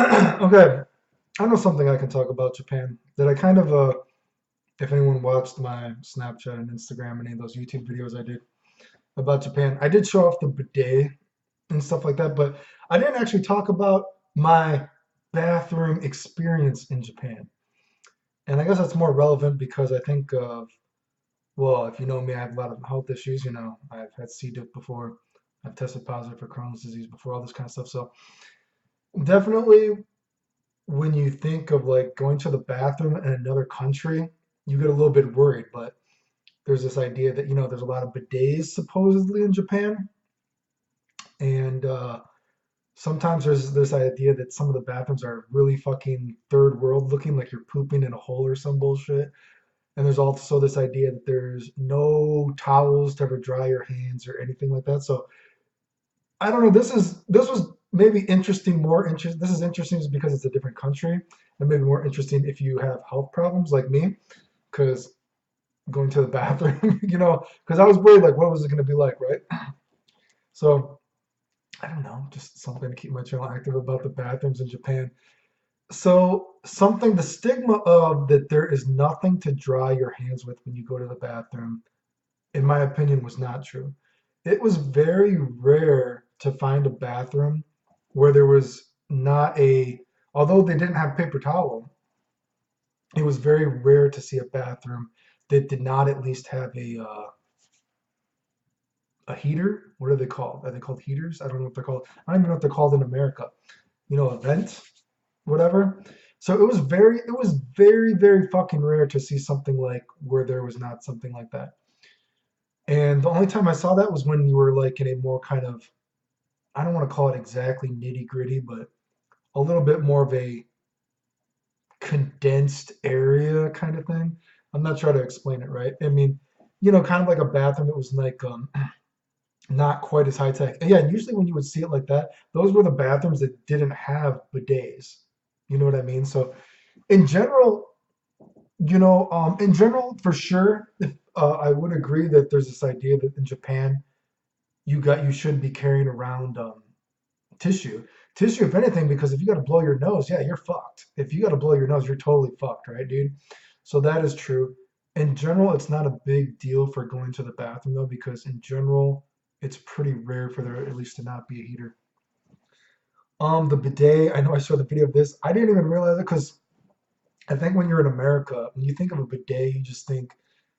Okay, I know something I can talk about Japan that I kind of if anyone watched my Snapchat and Instagram, any of those YouTube videos I did about Japan, I did show off the bidet and stuff like that, but I didn't actually talk about my bathroom experience in Japan. And I guess that's more relevant because I think of, well, if you know me, I have a lot of health issues. I've had C. diff before, I've tested positive for Crohn's disease before, all this kind of stuff. So definitely when you think of like going to the bathroom in another country, you get a little bit worried. But there's this idea that, there's a lot of bidets supposedly in Japan. And sometimes there's this idea that some of the bathrooms are really fucking third world looking, like you're pooping in a hole or some bullshit. And there's also this idea that there's no towels to ever dry your hands or anything like that. So I don't know. This was maybe interesting, more interest. This is interesting just because it's a different country, and maybe more interesting if you have health problems like me, because going to the bathroom, because I was worried like what was it going to be like, right? So I don't know, just something to keep my channel active about the bathrooms in Japan. So something, the stigma of that there is nothing to dry your hands with when you go to the bathroom, in my opinion, was not true. It was very rare to find a bathroom where there was not although they didn't have paper towel, it was very rare to see a bathroom that did not at least have a heater. What are they called? Are they called heaters? I don't know what they're called. I don't even know what they're called in America. A vent, whatever. So it was very fucking rare to see something like where there was not something like that. And the only time I saw that was when you were like in a more kind of, I don't want to call it exactly nitty gritty, but a little bit more of a condensed area kind of thing. I'm not trying to explain it right. I mean, kind of like a bathroom that was like not quite as high tech. And yeah, and usually when you would see it like that, those were the bathrooms that didn't have bidets. You know what I mean? So in general, for sure, if, I would agree that there's this idea that in Japan you should be carrying around tissue. Tissue, if anything, because if you got to blow your nose, yeah, you're fucked. If you got to blow your nose, you're totally fucked, right, dude? So that is true. In general, it's not a big deal for going to the bathroom though, because in general, it's pretty rare for there at least to not be a heater. The bidet, I know I saw the video of this. I didn't even realize it because I think when you're in America, when you think of a bidet, you just think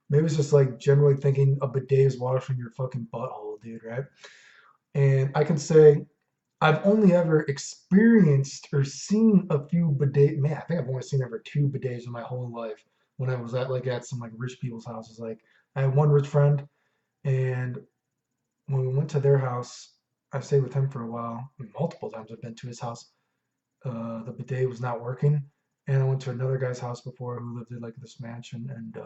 maybe it's just like generally thinking a bidet is washing your fucking butthole, dude, right? And I can say I've only ever experienced or seen a few bidet. Man, I think I've only seen ever two bidets in my whole life. When I was at some like rich people's houses, like I had one rich friend, and when we went to their house, I stayed with him for a while. Multiple times I've been to his house. The bidet was not working, and I went to another guy's house before who lived in like this mansion, and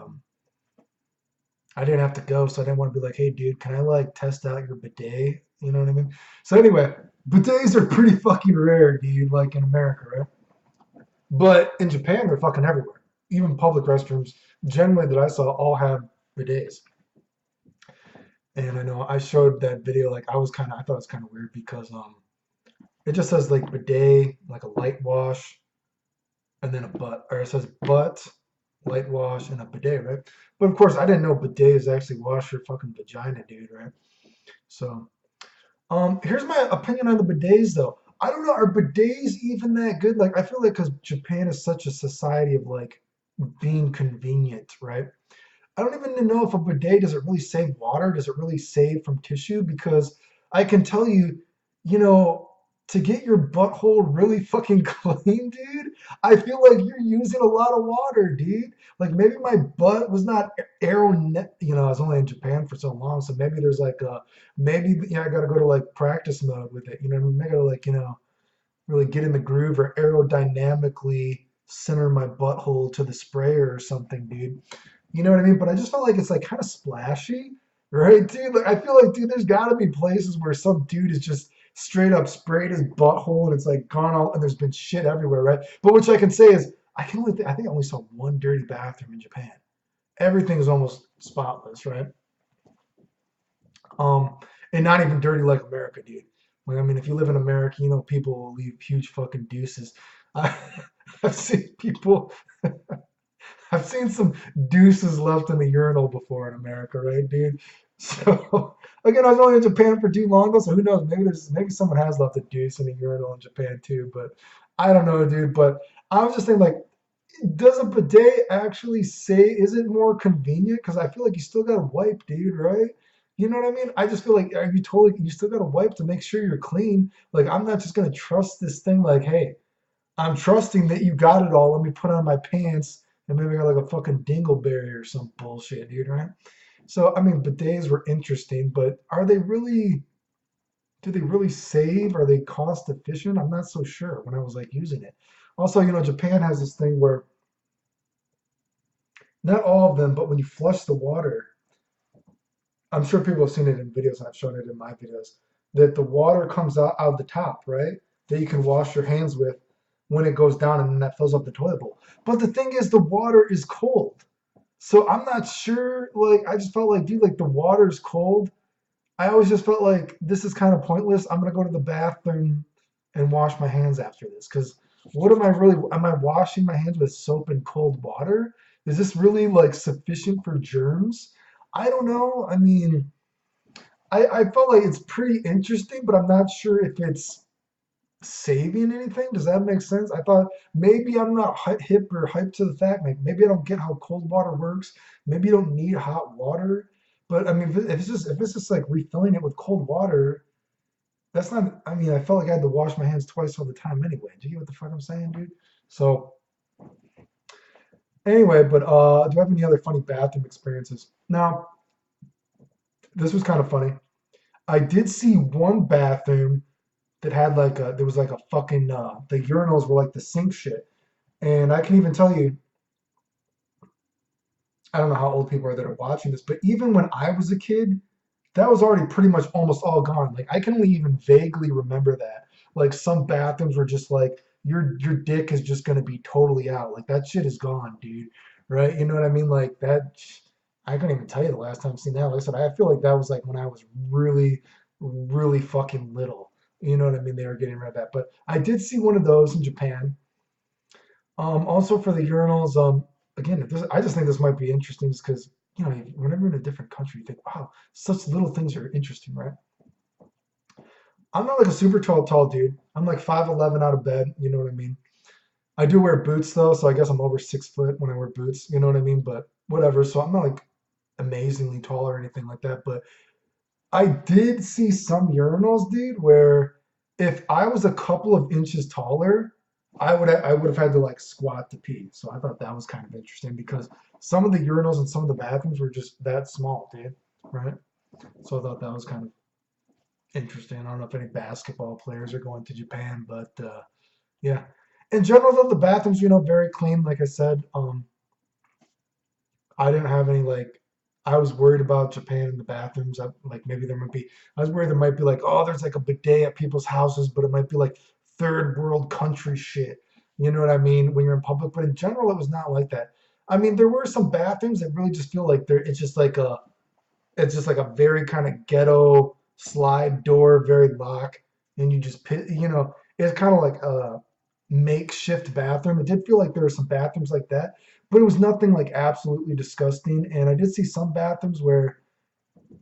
I didn't have to go, so I didn't want to be like, hey, dude, can I like test out your bidet? You know what I mean? So anyway, bidets are pretty fucking rare, dude, like in America, right? But in Japan, they're fucking everywhere. Even public restrooms, generally that I saw, all have bidets. And I know I showed that video, like I thought it was kind of weird because it just says like bidet, like a light wash, and then a butt, or it says butt, light wash, and a bidet, right? But of course, I didn't know bidet is actually wash your fucking vagina, dude, right? So, here's my opinion on the bidets, though. I don't know, are bidets even that good? Like, I feel like because Japan is such a society of like being convenient, right? I don't even know if a bidet does it really save water? Does it really save from tissue? Because I can tell you, you know, to get your butthole really fucking clean, dude, I feel like you're using a lot of water, dude. Like maybe my butt was not I was only in Japan for so long, so maybe there's like maybe I gotta go to like practice mode with it. You know what I mean? I gotta like, really get in the groove or aerodynamically center my butthole to the sprayer or something, dude. You know what I mean? But I just felt like it's like kind of splashy, right, dude? Like I feel like, dude, there's got to be places where some dude is just straight up sprayed his butthole and it's like gone all, and there's been shit everywhere, right? But which I can say is, I think I only saw one dirty bathroom in Japan. Everything is almost spotless, right? Um, and not even dirty like America, dude. Like, I mean, if you live in America, you know people will leave huge fucking deuces. I, I've seen people, I've seen some deuces left in the urinal before in America, right, dude? So again, I was only in Japan for too long, though, so who knows? Maybe someone has left a deuce in a urinal in Japan too, but I don't know, dude. But I was just thinking, like, does a bidet actually say, is it more convenient? Because I feel like you still gotta wipe, dude, right? You know what I mean? I just feel like, are you totally, you still gotta wipe to make sure you're clean. Like, I'm not just gonna trust this thing, like, hey, I'm trusting that you got it all. Let me put on my pants and maybe I got like a fucking dingleberry or some bullshit, dude, right? So, I mean, bidets were interesting, but are they really, do they really save? Are they cost efficient? I'm not so sure when I was like using it. Also, Japan has this thing where not all of them, but when you flush the water, I'm sure people have seen it in videos, and I've shown it in my videos, that the water comes out the top, right? That you can wash your hands with when it goes down and then that fills up the toilet bowl. But the thing is, the water is cold. So I'm not sure, like, I just felt like, dude, like the water's cold. I always just felt like this is kind of pointless. I'm gonna go to the bathroom and wash my hands after this. Because what am I really? Am I washing my hands with soap and cold water? Is this really like sufficient for germs? I don't know. I mean, I felt like it's pretty interesting, but I'm not sure if it's saving anything. Does that make sense? I thought maybe I'm not hip or hyped to the fact. Like maybe I don't get how cold water works. Maybe you don't need hot water. But I mean, if it's just like refilling it with cold water, that's not. I mean, I felt like I had to wash my hands twice all the time anyway. Do you get what the fuck I'm saying, dude? So anyway, but do I have any other funny bathroom experiences? Now, this was kind of funny. I did see one bathroom that had like a there was like a fucking the urinals were like the sink shit. And I can even tell you, I don't know how old people are that are watching this, but even when I was a kid, that was already pretty much almost all gone. Like I can only even vaguely remember that. Like some bathrooms were just like your dick is just gonna be totally out. Like that shit is gone, dude. Right? You know what I mean? Like that. I couldn't even tell you the last time I've seen that. Like I said, I feel like that was like when I was really, really fucking little. You know what I mean? They were getting rid of that. But I did see one of those in Japan. Also for the urinals, again, I just think this might be interesting just because, whenever you're in a different country, you think, wow, such little things are interesting, right? I'm not like a super tall dude. I'm like 5'11" out of bed, you know what I mean? I do wear boots though, so I guess I'm over 6 foot when I wear boots, you know what I mean? But whatever, so I'm not like amazingly tall or anything like that, but I did see some urinals, dude, where if I was a couple of inches taller, I would have had to like squat to pee. So I thought that was kind of interesting because some of the urinals and some of the bathrooms were just that small, dude. Right? So I thought that was kind of interesting. I don't know if any basketball players are going to Japan, but yeah. In general, though, the bathrooms, very clean. Like I said, I didn't have any like. I was worried about Japan in the bathrooms. Like maybe there might be. I was worried there might be like, oh, there's like a bidet at people's houses, but it might be like third world country shit. You know what I mean? When you're in public, but in general, it was not like that. I mean, there were some bathrooms that really just feel like they're. It's just like a very kind of ghetto slide door, very lock, and you just it's kind of like a makeshift bathroom. It did feel like there were some bathrooms like that, but it was nothing like absolutely disgusting. And I did see some bathrooms where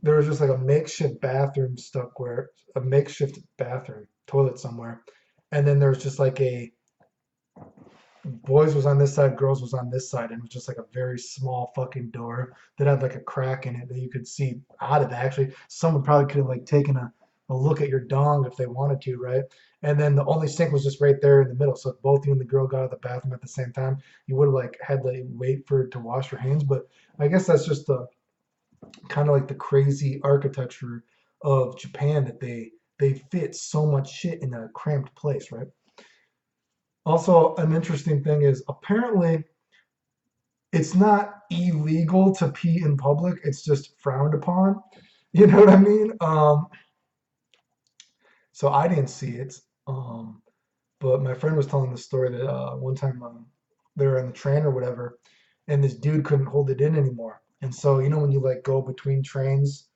there was just like a makeshift bathroom stuck where a makeshift bathroom toilet somewhere, and then there was just like a boys was on this side, girls was on this side, and it was just like a very small fucking door that had like a crack in it that you could see out of it. Actually, someone probably could have like taken a look at your dong if they wanted to, right? And then the only sink was just right there in the middle. So if both you and the girl got out of the bathroom at the same time, you would have like had to wait for it to wash your hands. But I guess that's just the kind of like the crazy architecture of Japan that they fit so much shit in a cramped place, right? Also, an interesting thing is apparently it's not illegal to pee in public. It's just frowned upon. You know what I mean? So I didn't see it. But my friend was telling the story that one time they were on the train or whatever, and this dude couldn't hold it in anymore. And so when you like go between trains,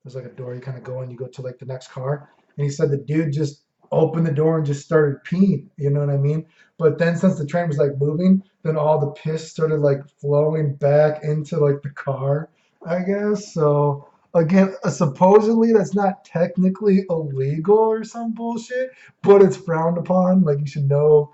there's like a door you kind of go and you go to like the next car. and he said the dude just opened the door and just started peeing. You know what I mean? But then since the train was like moving, then all the piss started like flowing back into like the car, I guess. So again, supposedly that's not technically illegal or some bullshit, but it's frowned upon. Like you should know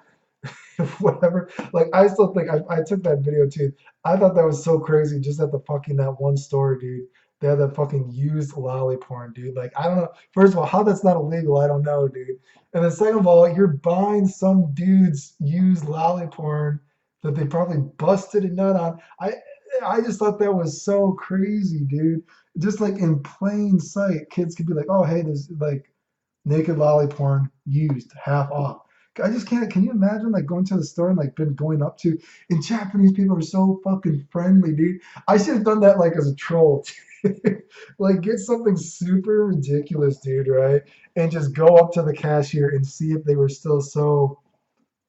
whatever. Like I still think I took that video too. I thought that was so crazy just at the fucking that one store, dude. They had that fucking used lolly porn, dude. Like I don't know. First of all, how that's not illegal, I don't know, dude. And then second of all, you're buying some dude's used lolly porn that they probably busted a nut on. I just thought that was so crazy, dude. Just like in plain sight, kids could be like, "Oh, hey, there's like naked lolly porn used half off." I just can't. Can you imagine like going to the store and like been going up to? And Japanese people are so fucking friendly, dude. I should have done that like as a troll. Like get something super ridiculous, dude, right? And just go up to the cashier and see if they were still so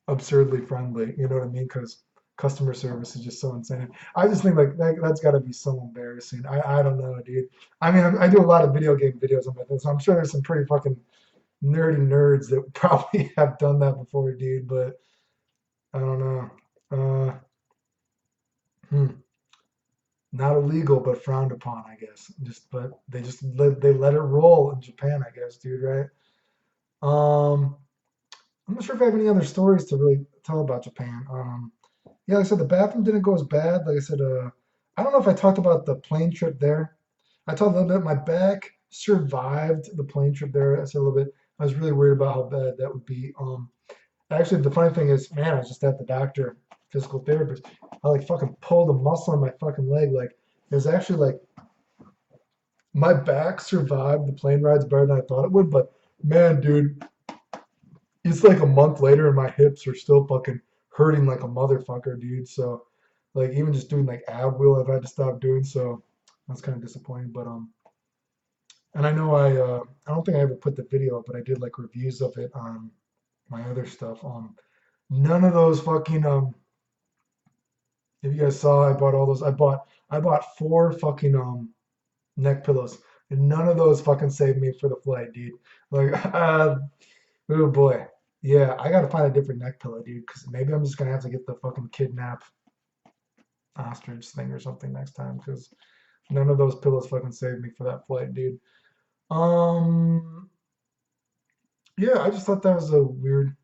absurdly friendly. You know what I mean? Because customer service is just so insane. I just think like that's got to be so embarrassing. I don't know, dude. I mean, I do a lot of video game videos on my thing, so I'm sure there's some pretty fucking nerdy nerds that probably have done that before, dude. But I don't know. Uh, hmm. Not illegal, but frowned upon, I guess. Just, but they let it roll in Japan, I guess, dude. Right? Um, I'm not sure if I have any other stories to really tell about Japan. Yeah, like I said, the bathroom didn't go as bad. Like I said, I don't know if I talked about the plane trip there. I talked a little bit. My back survived the plane trip there. I said a little bit. I was really worried about how bad that would be. Actually, the funny thing is, man, I was just at the doctor, physical therapist. I like fucking pulled a muscle in my fucking leg. Like it was actually like my back survived the plane rides better than I thought it would. But man, dude, it's like a month later and my hips are still fucking hurting like a motherfucker, dude. So like even just doing like ab wheel I've had to stop doing. So that's kind of disappointing. But and I know I don't think I ever put the video up, but I did like reviews of it on my other stuff. None of those fucking if you guys saw, I bought all those. I bought four fucking neck pillows, and none of those fucking saved me for the flight, dude. Like, oh boy, yeah, I gotta find a different neck pillow, dude. Because maybe I'm just gonna have to get the fucking kidnap ostrich thing or something next time. Because none of those pillows fucking saved me for that flight, dude. Um, yeah, I just thought that was a weird.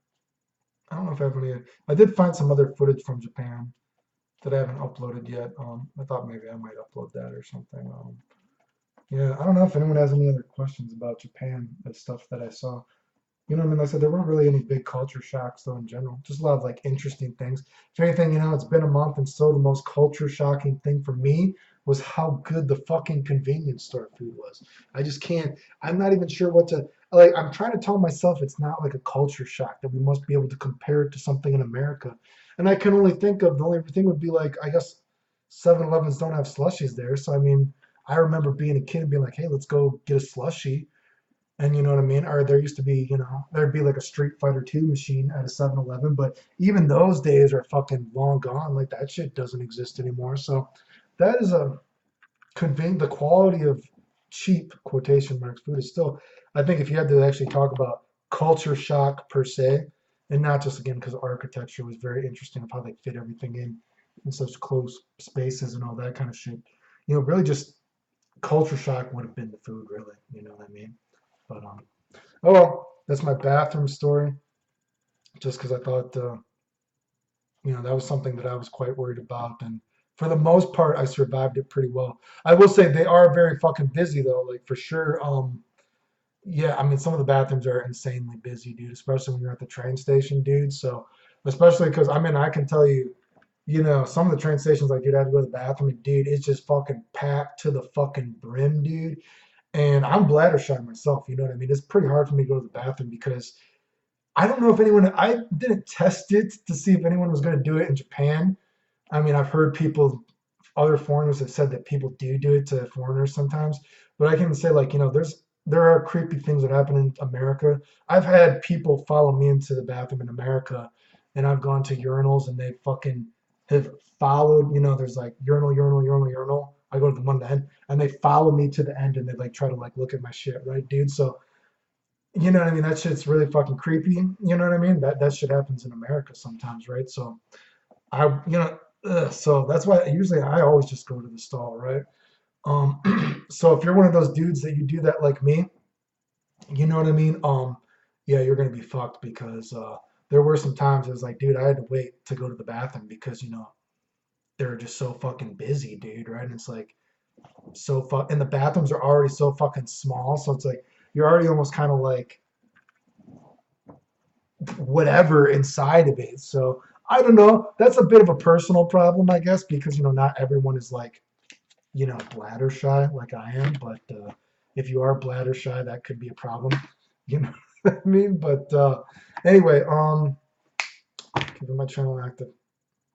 I don't know if I have any. I did find some other footage from Japan that I haven't uploaded yet. I thought maybe I might upload that or something. Yeah, I don't know if anyone has any other questions about Japan, the stuff that I saw. You know what I mean? Like I said, there weren't really any big culture shocks though in general. Just a lot of like interesting things. If anything, it's been a month and so the most culture shocking thing for me was how good the fucking convenience store food was. I just can't, I'm not even sure what to like I'm trying to tell myself it's not like a culture shock that we must be able to compare it to something in America. And I can only think of the only thing would be like I guess 7-Elevens don't have slushies there. So I mean, I remember being a kid and being like, hey, let's go get a slushie and you know what I mean? Or there used to be, there'd be like a Street Fighter 2 machine at a 7-Eleven, but even those days are fucking long gone. Like that shit doesn't exist anymore. So that is a conveying the quality of cheap quotation marks food is still, I think if you had to actually talk about culture shock per se, and not just again because architecture was very interesting of how they fit everything in such close spaces and all that kind of shit. Really just culture shock would have been the food, really. You know what I mean? But oh well, that's my bathroom story. Just because I thought, that was something that I was quite worried about, and for the most part, I survived it pretty well. I will say they are very fucking busy though, like for sure. Yeah, I mean some of the bathrooms are insanely busy, dude, especially when you're at the train station, dude. So, especially because I mean I can tell you, some of the train stations like you'd have to go to the bathroom, and dude, it's just fucking packed to the fucking brim, dude. And I'm bladder shy myself, you know what I mean? It's pretty hard for me to go to the bathroom because I don't know if anyone, I didn't test it to see if anyone was going to do it in Japan. I mean, I've heard people, other foreigners have said that people do it to foreigners sometimes, but I can say like, there are creepy things that happen in America. I've had people follow me into the bathroom in America and I've gone to urinals and they fucking have followed, there's like urinal, urinal, urinal, urinal. I go to the one at the end and they follow me to the end and they like try to like look at my shit, right, dude? So You know what I mean? That shit's really fucking creepy. You know what I mean? That shit happens in America sometimes, right? So I, so that's why usually I always just go to the stall, right? So if you're one of those dudes that you do that like me, you know what I mean? Yeah, you're gonna be fucked because there were some times it was like, dude, I had to wait to go to the bathroom because they're just so fucking busy, dude, right? And it's like and the bathrooms are already so fucking small, so it's like you're already almost kind of like whatever inside of it. So I don't know. That's a bit of a personal problem, I guess, because not everyone is like bladder shy like I am. But if you are bladder shy, that could be a problem. You know what I mean? But anyway, keeping my channel active.